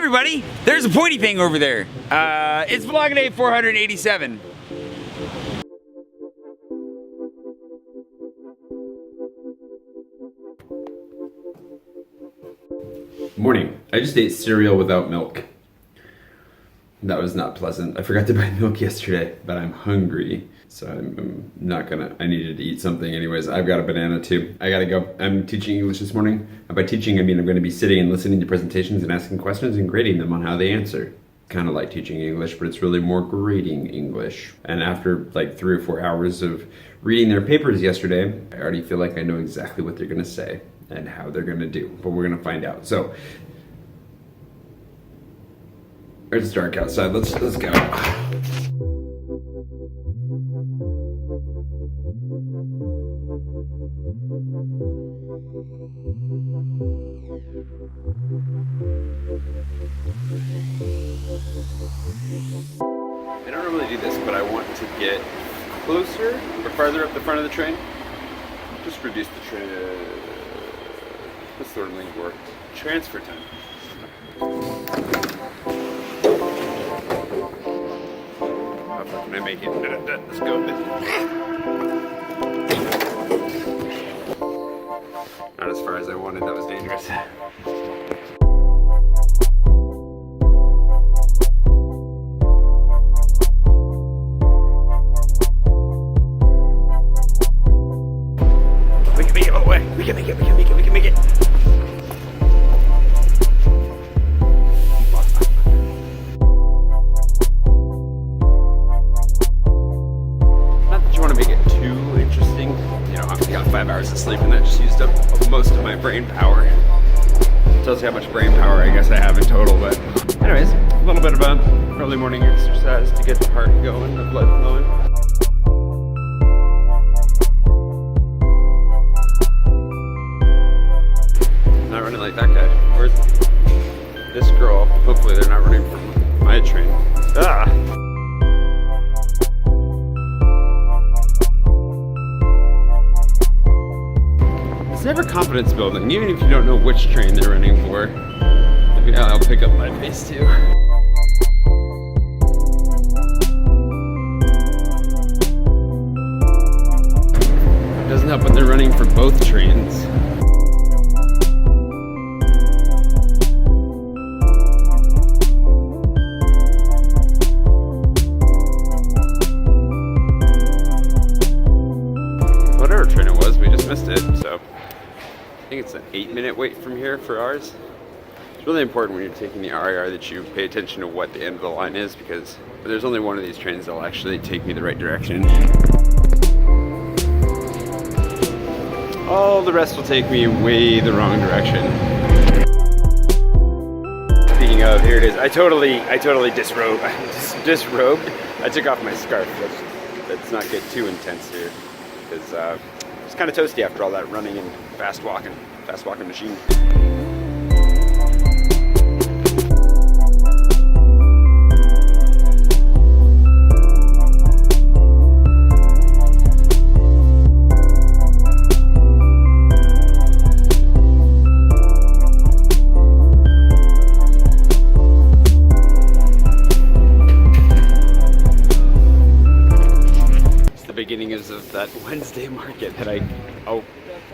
everybody, there's a pointy thing over there. It's vlog day 487. Morning. I just ate cereal without milk. That was not pleasant. I forgot to buy milk yesterday, but I'm hungry. So I'm not gonna, I needed to eat something anyways. I've got a banana too. I gotta go. I'm teaching English this morning. And by teaching, I mean I'm gonna be sitting and listening to presentations and asking questions and grading them on how they answer. Kind of like teaching English, but it's really more grading English. And after like 3 or 4 hours of reading their papers yesterday, I already feel like I know exactly what they're gonna say and how they're gonna do, but we're gonna find out. So, it's dark outside, let's go. I don't normally do this, but I want to get closer or farther up the front of the train. Just reduce the train. What's the word link for? Transfer time. How far can I make it? Let's go a bit. Not as far as I wanted, that was dangerous. We can make it all the way. We can make it. Of sleep, and that just used up most of my brain power. Tells you how much brain power I guess I have in total, but anyways, a little bit of a early morning exercise to get the heart going, the blood flowing. Not running like that guy, or this girl. Hopefully they're not running from my train. Ah! It's never confidence building, even if you don't know which train they're running for. Maybe I'll pick up my pace too. It doesn't help when they're running for both trains. Whatever train it was, we just missed it, so. I think it's an 8-minute wait from here for ours. It's really important when you're taking the RIR that you pay attention to what the end of the line is, because there's only one of these trains that'll actually take me the right direction. All the rest will take me way the wrong direction. Speaking of, here it is. I totally disrobed. I took off my scarf. Let's not get too intense here, because it's kind of toasty after all that running and fast walking machine. It's the beginning of that Wednesday market that I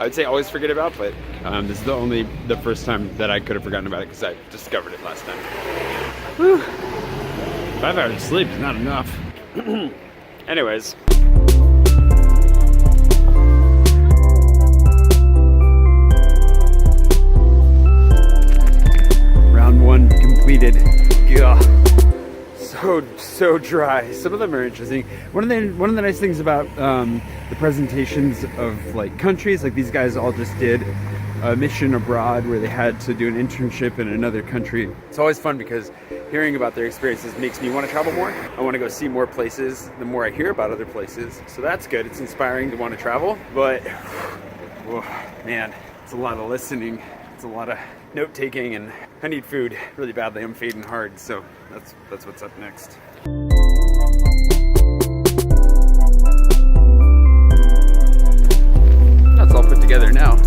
would say always forget about, but this is the first time that I could have forgotten about it because I discovered it last time. Whew. 5 hours of sleep is not enough. Anyways. Round 1 completed. Gah. So dry. Some of them are interesting. One of the nice things about the presentations of like countries, like these guys all just did a mission abroad where they had to do an internship in another country. It's always fun because hearing about their experiences makes me want to travel more. I want to go see more places the more I hear about other places. So that's good. It's inspiring to want to travel, but oh, man, it's a lot of listening. It's a lot of note-taking, and I need food really badly. I'm fading hard, so that's what's up next. That's all put together now.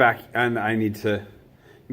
back and I need to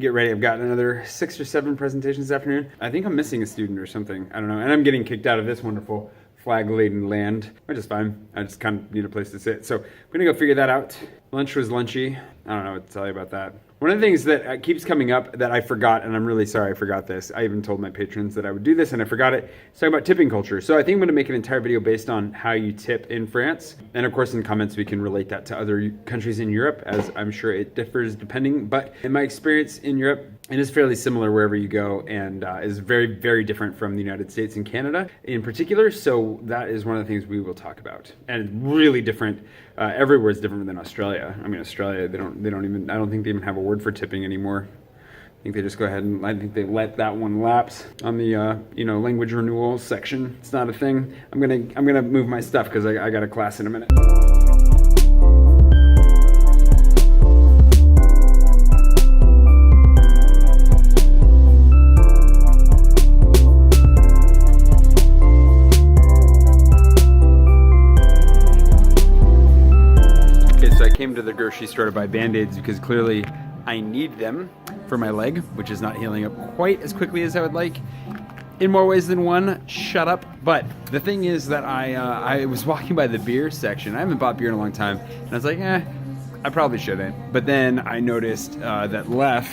get ready. I've got another 6 or 7 presentations this afternoon. I think I'm missing a student or something. I don't know. And I'm getting kicked out of this wonderful flag-laden land, which is fine. I just kind of need a place to sit. So I'm gonna go figure that out. Lunch was lunchy. I don't know what to tell you about that. One of the things that keeps coming up that I forgot, and I'm really sorry I forgot this. I even told my patrons that I would do this and I forgot it. It's talking about tipping culture. So I think I'm gonna make an entire video based on how you tip in France. And of course in the comments we can relate that to other countries in Europe, as I'm sure it differs depending. But in my experience in Europe, it is fairly similar wherever you go, and is very, very different from the United States and Canada in particular. So that is one of the things we will talk about. And really different, everywhere is different than Australia. I mean, Australia, they don't even, I don't think they even have a word for tipping anymore. I think they just go ahead and, I think they let that one lapse on the, language renewal section. It's not a thing. I'm gonna move my stuff because I got a class in a minute. Came to the grocery store to buy Band-Aids because clearly I need them for my leg, which is not healing up quite as quickly as I would like. In more ways than one, shut up. But the thing is that I was walking by the beer section. I haven't bought beer in a long time, and I was like, I probably shouldn't. But then I noticed that Lef,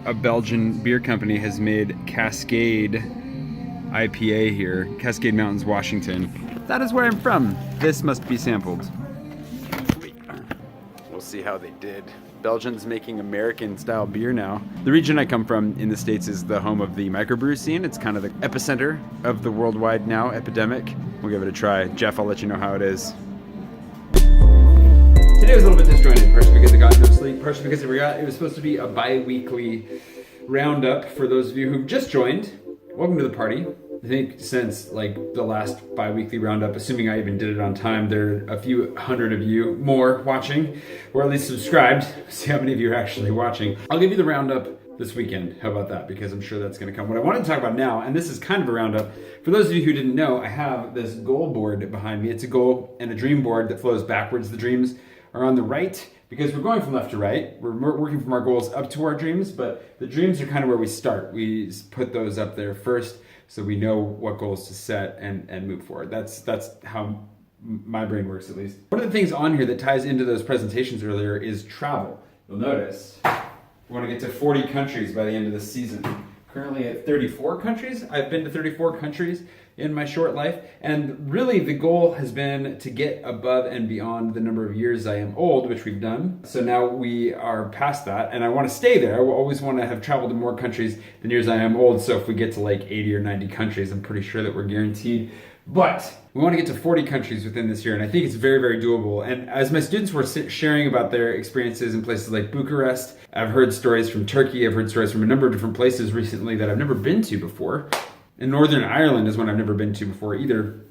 a Belgian beer company, has made Cascade IPA here, Cascade Mountains, Washington. That is where I'm from. This must be sampled. See how they did. Belgians making American style beer now. The region I come from in the States is the home of the microbrew scene. It's kind of the epicenter of the worldwide now epidemic. We'll give it a try. Jeff, I'll let you know how it is. Today was a little bit disjointed, partially because I got no sleep, partially because I forgot it was supposed to be a bi-weekly roundup for those of you who've just joined. Welcome to the party. I think since like the last bi-weekly roundup, assuming I even did it on time, there are a few hundred of you more watching, or at least subscribed. See how many of you are actually watching. I'll give you the roundup this weekend. How about that? Because I'm sure that's gonna come. What I want to talk about now, and this is kind of a roundup, for those of you who didn't know, I have this goal board behind me. It's a goal and a dream board that flows backwards. The dreams are on the right, because we're going from left to right. We're working from our goals up to our dreams, but the dreams are kind of where we start. We put those up there first, so we know what goals to set and move forward. That's how my brain works, at least. One of the things on here that ties into those presentations earlier is travel. You'll notice we want to get to 40 countries by the end of this season. Currently at 34 countries. I've been to 34 countries in my short life, and really the goal has been to get above and beyond the number of years I am old, which we've done. So now we are past that, and I want to stay there. I will always want to have traveled to more countries than years I am old. So if we get to like 80 or 90 countries, I'm pretty sure that we're guaranteed. But we want to get to 40 countries within this year, and I think it's very, very doable. And as my students were sharing about their experiences in places like Bucharest, I've heard stories from Turkey, I've heard stories from a number of different places recently that I've never been to before. And Northern Ireland is one I've never been to before either.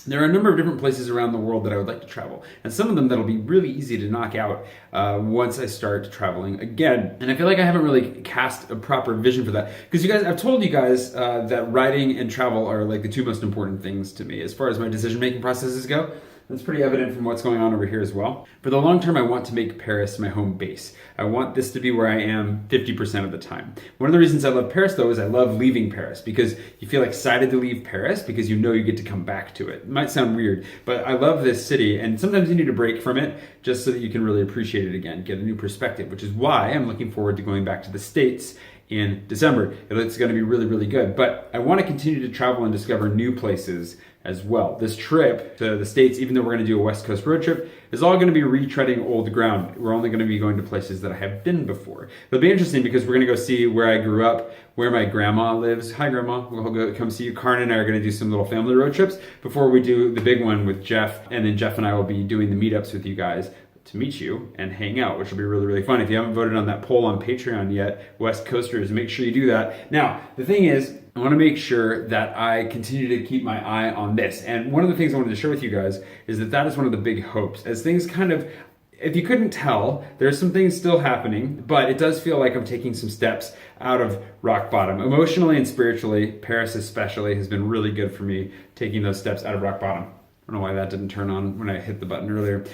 There are a number of different places around the world that I would like to travel, and some of them that'll be really easy to knock out once I start traveling again. And I feel like I haven't really cast a proper vision for that, because you guys, I've told you guys that writing and travel are like the two most important things to me as far as my decision-making processes go. That's pretty evident from what's going on over here as well. For the long term, I want to make Paris my home base. I want this to be where I am 50% of the time. One of the reasons I love Paris, though, is I love leaving Paris, because you feel excited to leave Paris because you know you get to come back to it. It might sound weird, but I love this city, and sometimes you need a break from it just so that you can really appreciate it again, get a new perspective, which is why I'm looking forward to going back to the States in December. It's going to be really, really good. But I want to continue to travel and discover new places as well. This trip to the States, even though we're going to do a West Coast road trip, is all going to be retreading old ground. We're only going to be going to places that I have been before. It'll be interesting because we're going to go see where I grew up, where my grandma lives. Hi, Grandma. We'll go come see you. Karn and I are going to do some little family road trips before we do the big one with Jeff. And then Jeff and I will be doing the meetups with you guys to meet you and hang out, which will be really, really fun. If you haven't voted on that poll on Patreon yet, West Coasters, make sure you do that. Now, the thing is, I want to make sure that I continue to keep my eye on this. And one of the things I wanted to share with you guys is that is one of the big hopes. As things kind of, if you couldn't tell, there's some things still happening, but it does feel like I'm taking some steps out of rock bottom. Emotionally and spiritually, Paris especially has been really good for me, taking those steps out of rock bottom. I don't know why that didn't turn on when I hit the button earlier.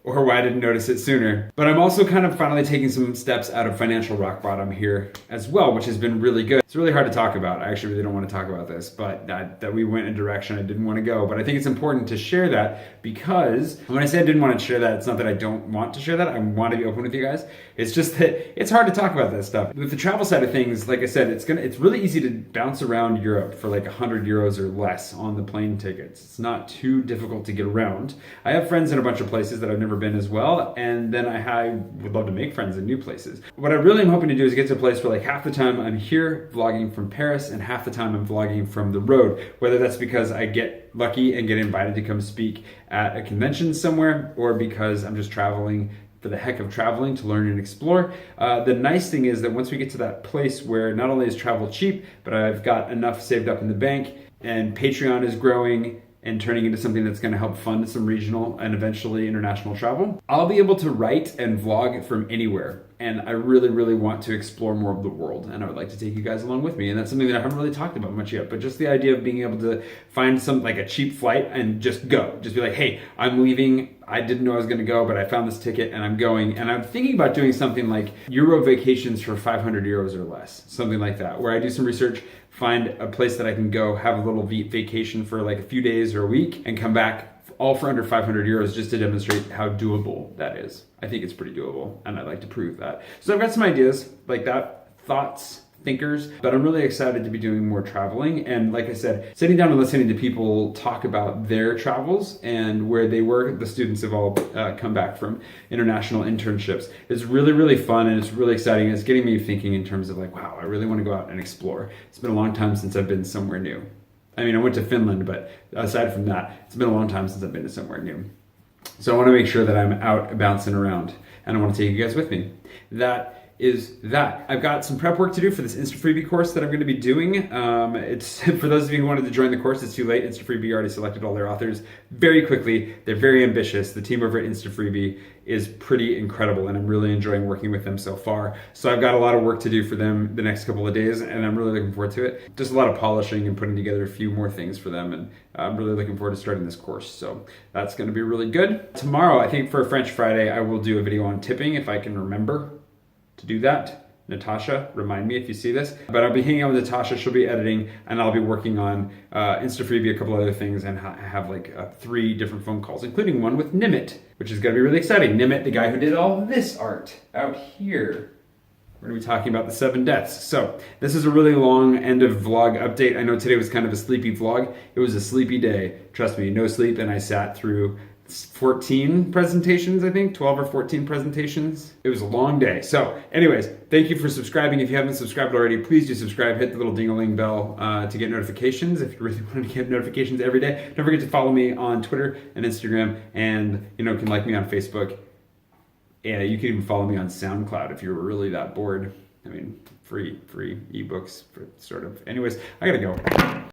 or why I didn't notice it sooner. But I'm also kind of finally taking some steps out of financial rock bottom here as well, which has been really good. It's really hard to talk about. I actually really don't want to talk about this, but that we went in a direction I didn't want to go. But I think it's important to share that, because when I say I didn't want to share that, it's not that I don't want to share that. I want to be open with you guys. It's just that it's hard to talk about that stuff. With the travel side of things, like I said, it's really easy to bounce around Europe for like 100 euros or less on the plane tickets. It's not too difficult to get around. I have friends in a bunch of places that I've never been as well, and then I would love to make friends in new places. What I really am hoping to do is get to a place where like half the time I'm here vlogging from Paris and half the time I'm vlogging from the road, whether that's because I get lucky and get invited to come speak at a convention somewhere, or because I'm just traveling for the heck of traveling to learn and explore. The nice thing is that once we get to that place where not only is travel cheap, but I've got enough saved up in the bank, and Patreon is growing and turning into something that's going to help fund some regional and eventually international travel, I'll be able to write and vlog from anywhere. And I really, really want to explore more of the world, and I would like to take you guys along with me. And that's something that I haven't really talked about much yet, but just the idea of being able to find like a cheap flight and just go. Just be like, hey, I'm leaving. I didn't know I was going to go, but I found this ticket and I'm going. And I'm thinking about doing something like Euro vacations for 500 euros or less, something like that, where I do some research, find a place that I can go, have a little vacation for like a few days or a week, and come back all for under 500 euros, just to demonstrate how doable that is. I think it's pretty doable, and I'd like to prove that. So I've got some ideas like that, thoughts, thinkers, but I'm really excited to be doing more traveling. And like I said, sitting down and listening to people talk about their travels and where they were, the students have all come back from international internships. It's really, really fun, and it's really exciting. It's getting me thinking in terms of like, wow, I really want to go out and explore. It's been a long time since I've been somewhere new. I mean, I went to Finland, but aside from that, it's been a long time since I've been to somewhere new. So I want to make sure that I'm out bouncing around, and I want to take you guys with me. That is that. I've got some prep work to do for this Insta-Freebie course that I'm going to be doing. It's for those of you who wanted to join the course, it's too late. Insta-Freebie already selected all their authors very quickly. They're very ambitious. The team over at Insta-Freebie is pretty incredible, and I'm really enjoying working with them so far. So I've got a lot of work to do for them the next couple of days, and I'm really looking forward to it. Just a lot of polishing and putting together a few more things for them, and I'm really looking forward to starting this course. So that's going to be really good. Tomorrow, I think for French Friday, I will do a video on tipping if I can remember to do that. Natasha, remind me if you see this. But I'll be hanging out with Natasha. She'll be editing, and I'll be working on Insta-Freebie, a couple other things, and have like 3 different phone calls, including one with Nimit, which is going to be really exciting. Nimit, the guy who did all this art out here. We're going to be talking about the 7 deaths. So this is a really long end of vlog update. I know today was kind of a sleepy vlog. It was a sleepy day. Trust me, no sleep, and I sat through 14 presentations, I think, 12 or 14 presentations. It was a long day. So anyways, thank you for subscribing. If you haven't subscribed already, please do subscribe. Hit the little ding-a-ling bell to get notifications if you really want to get notifications every day. Don't forget to follow me on Twitter and Instagram, and can like me on Facebook. Yeah, you can even follow me on SoundCloud if you're really that bored. I mean, free ebooks, sort of. Anyways, I gotta go.